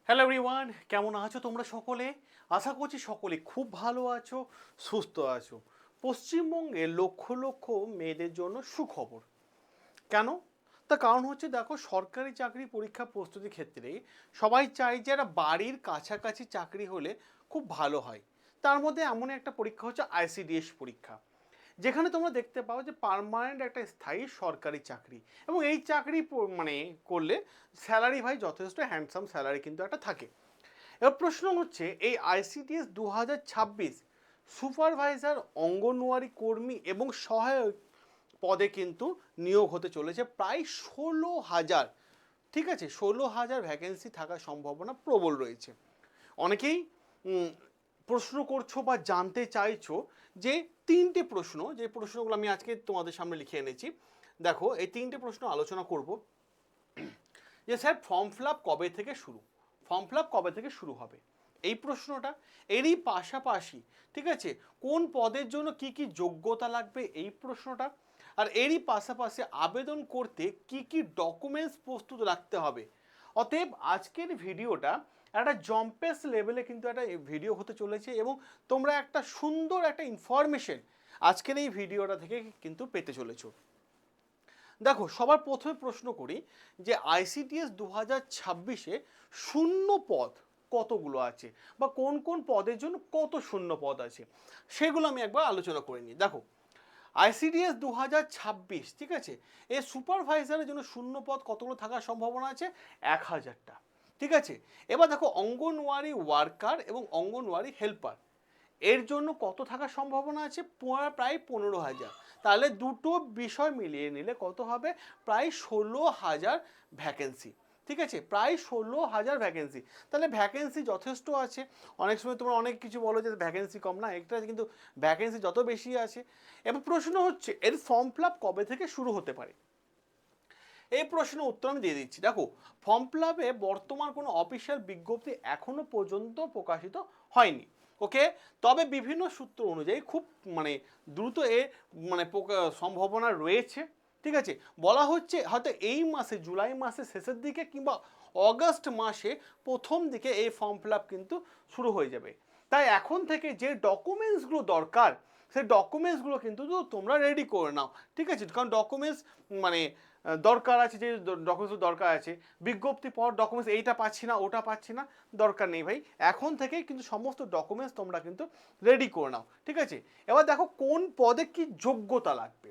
Hello everyone, কেমন আছো তোমরা সকলে? আশা করছি সকলে খুব ভালো আছো, সুস্থ আছো। পশ্চিমবঙ্গে লক্ষ লক্ষ মেয়েদের জন্য সুখবর। কেন? তার কারণ হচ্ছে, দেখো, সরকারি চাকরি পরীক্ষা প্রস্তুতির ক্ষেত্রে সবাই চায় যে একটা বাড়ির কাছাকাছি চাকরি হলে খুব ভালো হয়। তার মধ্যে এমন একটা পরীক্ষা হচ্ছে আইসিডিএস পরীক্ষা, যেখানে তোমরা দেখতে পাও যে পার্মানেন্ট একটা স্থায়ী সরকারি চাকরি, এবং এই চাকরি মানে করলে স্যালারি ভাই যথেষ্ট হ্যান্ডসাম স্যালারি কিন্তু একটা থাকে। এবার প্রশ্ন হচ্ছে, এই আইসিডিএস 2026 সুপারভাইজার, অঙ্গনওয়াড়ি কর্মী এবং সহায়ক পদে কিন্তু নিয়োগ হতে চলেছে প্রায় 16,000। ঠিক আছে, 16,000 ভ্যাকেন্সি থাকার সম্ভাবনা প্রবল রয়েছে। অনেকেই প্রশ্ন করছো বা জানতে চাইছো যে তিনটে প্রশ্ন, যে প্রশ্নগুলো আমি আজকে তোমাদের সামনে লিখে এনেছি। দেখো, এই তিনটে প্রশ্ন আলোচনা করব। যে স্যার, ফর্ম ফিল আপ কবে থেকে শুরু, ফর্ম ফিল আপ কবে থেকে শুরু হবে, এই প্রশ্নটা। এরই পাশাপাশি, ঠিক আছে, কোন পদের জন্য কি কি যোগ্যতা লাগবে, এই প্রশ্নটা। আর এরই পাশাপাশি আবেদন করতে কি কি ডকুমেন্টস প্রস্তুত রাখতে হবে। অতএব আজকের ভিডিওটা একটা জম্পেস লেভেলে কিন্তু একটা ভিডিও হতে চলেছে, এবং তোমরা একটা সুন্দর একটা ইনফরমেশন আজকের এই ভিডিওটা থেকে কিন্তু পেতে চলেছো। দেখো, সবার প্রথমে প্রশ্ন করি যে আইসিডিএস 2026-এ শূন্য পদ কতগুলো আছে, বা কোন কোন পদের জন্য কত শূন্য পদ আছে, সেগুলো আমি একবার আলোচনা করে নিই। দেখো, আইসিডিএস 2026, ঠিক আছে, এই সুপারভাইজারের জন্য শূন্য পদ কতগুলো থাকার সম্ভাবনা আছে? 1,000টা। ঠিক আছে, এবার দেখো, অঙ্গনওয়াড়ি ওয়ার্কার এবং অঙ্গনওয়াড়ি হেল্পার এর জন্য কত থাকার সম্ভাবনা আছে? প্রায় 15,000। তাহলে দুটো বিষয় মিলিয়ে নিলে কত হবে? প্রায় 16,000 ভ্যাকেন্সি। ঠিক আছে, প্রায় 16,000 ভ্যাকেন্সি। তাহলে ভ্যাকেন্সি যথেষ্ট আছে। অনেক সময় তোমরা অনেক কিছু বলো যে ভ্যাকেন্সি কম, না, এটা কিন্তু ভ্যাকেন্সি যত বেশি আছে। এবার প্রশ্ন হচ্ছে, এর ফর্ম ফিল আপ কবে থেকে শুরু হতে পারে? এই প্রশ্নের উত্তর আমি দিয়ে দিচ্ছি। দেখো, ফর্ম ফিল আপে বর্তমান কোনো অফিসিয়াল বিজ্ঞপ্তি এখনো পর্যন্ত প্রকাশিত হয়নি। ওকে, তবে বিভিন্ন সূত্র অনুযায়ী খুব মানে দ্রুত এ মানে সম্ভাবনা রয়েছে। ঠিক আছে, বলা হচ্ছে হয়তো এই মাসে, জুলাই মাসের শেষের দিকে কিংবা অগস্ট মাসে প্রথম দিকে এই ফর্ম ফিল আপ কিন্তু শুরু হয়ে যাবে। তাই এখন থেকে যে ডকুমেন্টসগুলো দরকার, সেই ডকুমেন্টসগুলো কিন্তু তোমরা রেডি করে নাও। ঠিক আছে, কারণ ডকুমেন্টস মানে দরকার আছে, যে ডকুমেন্টস দরকার আছে, বিজ্ঞপ্তি পর ডকুমেন্টস এইটা পাচ্ছি না, ওটা পাচ্ছি না, দরকার নেই ভাই। এখন থেকেই কিন্তু সমস্ত ডকুমেন্টস তোমরা কিন্তু রেডি করে নাও। ঠিক আছে, এবার দেখো কোন পদে কি যোগ্যতা লাগবে।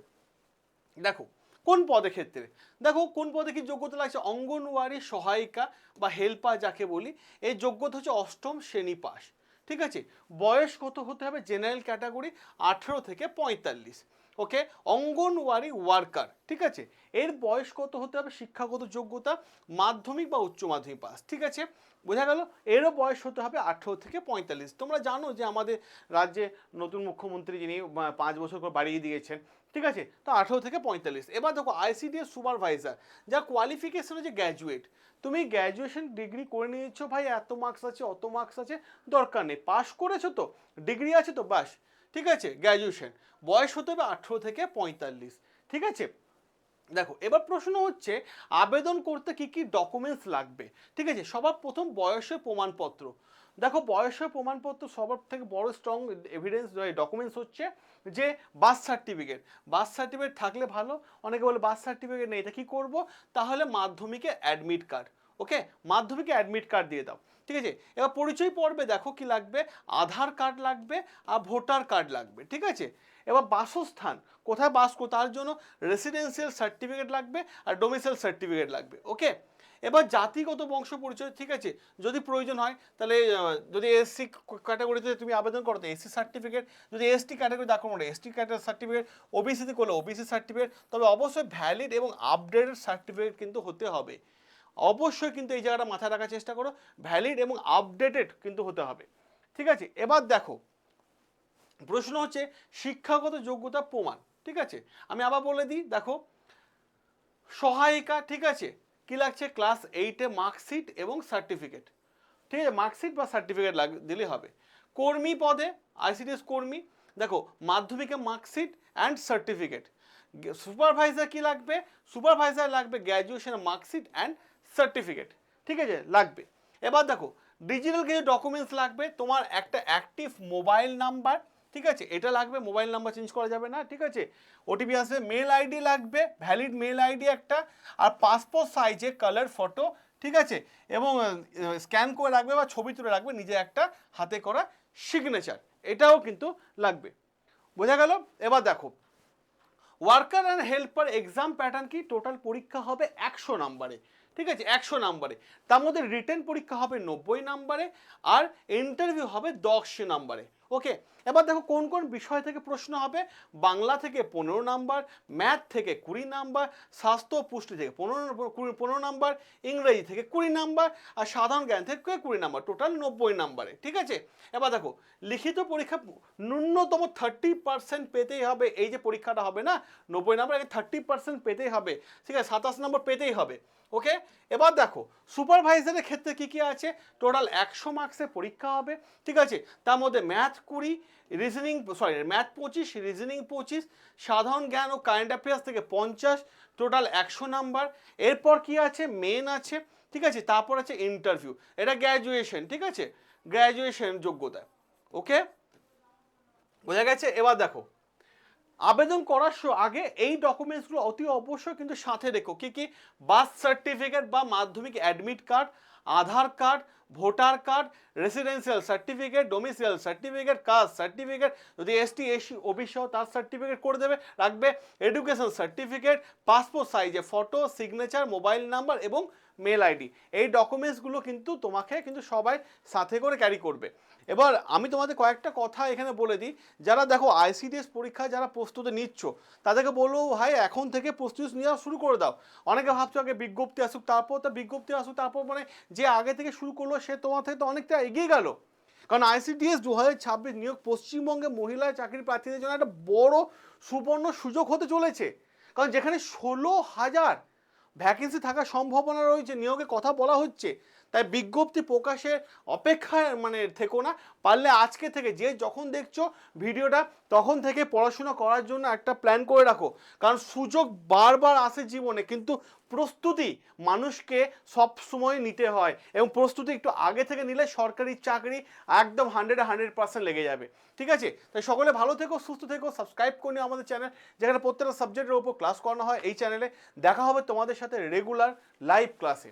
দেখো, কোন পদের ক্ষেত্রে, দেখো কোন পদে কি যোগ্যতা লাগছে। অঙ্গনওয়াড়ি সহায়িকা বা হেল্পার যাকে বলি, এই যোগ্যতা হচ্ছে অষ্টম শ্রেণী পাস। ঠিক আছে, বয়স কত হতে হবে? জেনারেল ক্যাটাগরি 18 থেকে 45। ওকে, অঙ্গনওয়াড়ি ওয়ার্কার, ঠিক আছে, এর বয়স কত হতে হবে? শিক্ষাগত যোগ্যতা মাধ্যমিক বা উচ্চ মাধ্যমিক পাস। ঠিক আছে, বোঝা গেল। এরও বয়স হতে হবে 18 থেকে 45। তোমরা জানো যে আমাদের রাজ্যে নতুন মুখ্যমন্ত্রী, যিনি 5 বছর করে বাড়িয়ে দিয়েছেন। ঠিক আছে, তো 18 থেকে 45। এবার দেখো, আইসিডিএস সুপারভাইজার, যা কোয়ালিফিকেশন হচ্ছে গ্র্যাজুয়েট। তুমি গ্র্যাজুয়েশন ডিগ্রি করে নিয়েছো ভাই, এত মার্কস আছে, অত মার্কস আছে, দরকার নেই, পাস করেছো তো, ডিগ্রি আছে তো, বাস। ঠিক আছে, গ্র্যাজুয়েশন, বয়স হতে হবে 18 থেকে 45। ঠিক আছে, দেখো, এবার প্রশ্ন হচ্ছে আবেদন করতে কি কি ডকুমেন্টস লাগবে। ঠিক আছে, সবার প্রথম বয়সের প্রমাণপত্র। দেখো, বয়সের প্রমাণপত্র সবার থেকে বড় স্ট্রং এভিডেন্স ডকুমেন্টস হচ্ছে যে বার্থ সার্টিফিকেট। বার্থ সার্টিফিকেট থাকলে ভালো। অনেকে বলে বার্থ সার্টিফিকেট নেই, এটা কি করব? তাহলে মাধ্যমিকে অ্যাডমিট কার্ড। ওকে, মাধ্যমিকে অ্যাডমিট কার্ড দিয়ে দাও। ঠিক আছে, এবার পরিচয় পর্বে দেখো কি লাগবে, আধার কার্ড লাগবে আর ভোটার কার্ড লাগবে। ঠিক আছে, এবার বাসস্থান, কোথায় বাস করো তার জন্য রেসিডেন্সিয়াল সার্টিফিকেট লাগবে আর ডোমিসাইল সার্টিফিকেট লাগবে। ওকে, এবার জাতিগত বংশ পরিচয়, ঠিক আছে, যদি প্রয়োজন হয় তাহলে যদি এসসি ক্যাটাগরিতে তুমি আবেদন করো তো এসসি সার্টিফিকেট, যদি এসটি ক্যাটাগরি দেখো এসটি ক্যাটাগরি সার্টিফিকেট, ওবিসিতে করলে ওবিসি সার্টিফিকেট। তবে অবশ্যই ভ্যালিড এবং আপডেটেড সার্টিফিকেট কিন্তু হতে হবে। অবশ্যই কিন্তু এই জায়গাটা মাথায় রাখার চেষ্টা করো, ভ্যালিড এবং আপডেটেড কিন্তু হতে হবে। ঠিক আছে, এবার দেখো, প্রশ্ন হচ্ছে শিক্ষাগত যোগ্যতা প্রমাণ। ঠিক আছে, আমি আবার বলে দিই, দেখো, সহায়িকা, ঠিক আছে, কি লাগছে? ক্লাস 8-এ মার্কশিট এবং সার্টিফিকেট। ঠিক আছে, মার্কশিট বা সার্টিফিকেট দিলে হবে। কর্মী পদে, আইসিডিএস কর্মী, দেখো, মাধ্যমিকে মার্কশিট অ্যান্ড সার্টিফিকেট। সুপারভাইজার কি লাগবে? সুপারভাইজার লাগবে গ্র্যাজুয়েশনের মার্কশিট অ্যান্ড সার্টিফিকেট। ঠিক আছে, লাগবে। এবার দেখো ডিজিটাল কিছু ডকুমেন্টস লাগবে, তোমার একটা অ্যাক্টিভ মোবাইল নাম্বার, ঠিক আছে, এটা লাগবে, মোবাইল নাম্বার চেঞ্জ করা যাবে না, ঠিক আছে, ওটিপি আসবে, মেল আইডি লাগবে, ভ্যালিড মেল আইডি একটা, আর পাসপোর্ট সাইজে কালার ফটো, ঠিক আছে, এবং স্ক্যান করে রাখবে বা ছবি তুলে রাখবে নিজে একটা হাতে করা সিগনেচার, এটাও কিন্তু লাগবে। বোঝা গেল? এবার দেখো worker and helper exam pattern কি, টোটাল পরীক্ষা হবে 100 নাম্বারে, ঠিক আছে, 100 নাম্বারে, তার মধ্যে রিটেন পরীক্ষা হবে 90 নাম্বারে, আর ইন্টারভিউ হবে 10 নাম্বারে। ওকে, এবার দেখো কোন কোন বিষয় থেকে প্রশ্ন হবে। বাংলা থেকে 15 নাম্বার, ম্যাথ থেকে 20 নাম্বার, স্বাস্থ্য ও পুষ্টি থেকে 15 নাম্বার, ইংরেজি থেকে 20 নাম্বার, আর সাধারণ জ্ঞান থেকে 20 নাম্বার, টোটাল 90 নাম্বারে, ঠিক আছে। এবার দেখো লিখিত পরীক্ষা ন্যূনতম 30% পেতেই হবে, এই যে পরীক্ষাটা হবে না 90 নাম্বার, 30% পেতেই হবে, ঠিক আছে, 27 নম্বর পেতেই হবে। ওকে, এবার দেখো সুপারভাইজারের ক্ষেত্রে কি কি আছে, টোটাল 100 মার্কসের পরীক্ষা হবে, ঠিক আছে, তার মধ্যে ম্যাথ 20, ম্যাথ 25, রিজনিং 25, সাধারণ জ্ঞান ও কারেন্ট অ্যাফেয়ার্স থেকে 50, টোটাল 100 নাম্বার। এরপর কি আছে, মেন আছে, ঠিক আছে, তারপর আছে ইন্টারভিউ, এটা গ্র্যাজুয়েশন, ঠিক আছে, গ্র্যাজুয়েশন যোগ্যতা। ওকে, বোঝা গেছে? এবার দেখো আবেদন করার আগে এই ডকুমেন্টসগুলো অতি অবশ্যই কিন্তু সাথে রেখো। কি কি, বার্থ সার্টিফিকেট বা মাধ্যমিক admit card, Aadhaar card, voter card, residential certificate, domicile certificate, caste certificate, যদি এসটি এসসি ওবিসি তার সার্টিফিকেট করে দেবে রাখবে, এডুকেশন সার্টিফিকেট, পাসপোর্ট সাইজে ফটো, সিগনেচার, মোবাইল নাম্বার এবং মেল আইডি, এই ডকুমেন্টসগুলো কিন্তু তোমাকে কিন্তু সবাই সাথে করে ক্যারি করবে। এবার আমি তোমাদের কয়েকটা কথা এখানে বলে দিই, যারা দেখো আইসিডিএস পরীক্ষায় যারা প্রস্তুতি নিচ্ছ তাদেরকে বলবো ভাই এখন থেকে প্রস্তুতি নেওয়া শুরু করে দাও। অনেকে ভাবছো আগে বিজ্ঞপ্তি আসুক তারপর, তো বিজ্ঞপ্তি আসুক তারপর মানে যে আগে থেকে শুরু করলো সে তোমার থেকে তো অনেকটা এগিয়ে গেল। কারণ আইসিডিএস 2026 নিয়োগ পশ্চিমবঙ্গে মহিলা চাকরি প্রার্থীদের জন্য একটা বড় সুবর্ণ সুযোগ হতে চলেছে। কারণ যেখানে 16,000 ভ্যাকেন্সি থাকার সম্ভাবনা রয়েছে, নিয়োগের কথা বলা হচ্ছে, তাই বিজ্ঞপ্তি প্রকাশের অপেক্ষায় মানে থেকো না, পারলে আজকে থেকে যে যখন দেখছো ভিডিওটা তখন থেকে পড়াশোনা করার জন্য একটা প্ল্যান করে রাখো। কারণ সুযোগ বারবার আসে জীবনে, কিন্তু প্রস্তুতি মানুষকে সব সময় নিতে হয়, এবং প্রস্তুতি একটু আগে থেকে নিলে সরকারি চাকরি একদম 100% লেগে যাবে। ঠিক আছে, তাই সকলে ভালো থেকো, সুস্থ থেকো, সাবস্ক্রাইব করে নিও আমাদের চ্যানেল, যেখানে প্রত্যেকটা সাবজেক্টের উপর ক্লাস করানো হয় এই চ্যানেলে। দেখা হবে তোমাদের সাথে রেগুলার লাইভ ক্লাসে।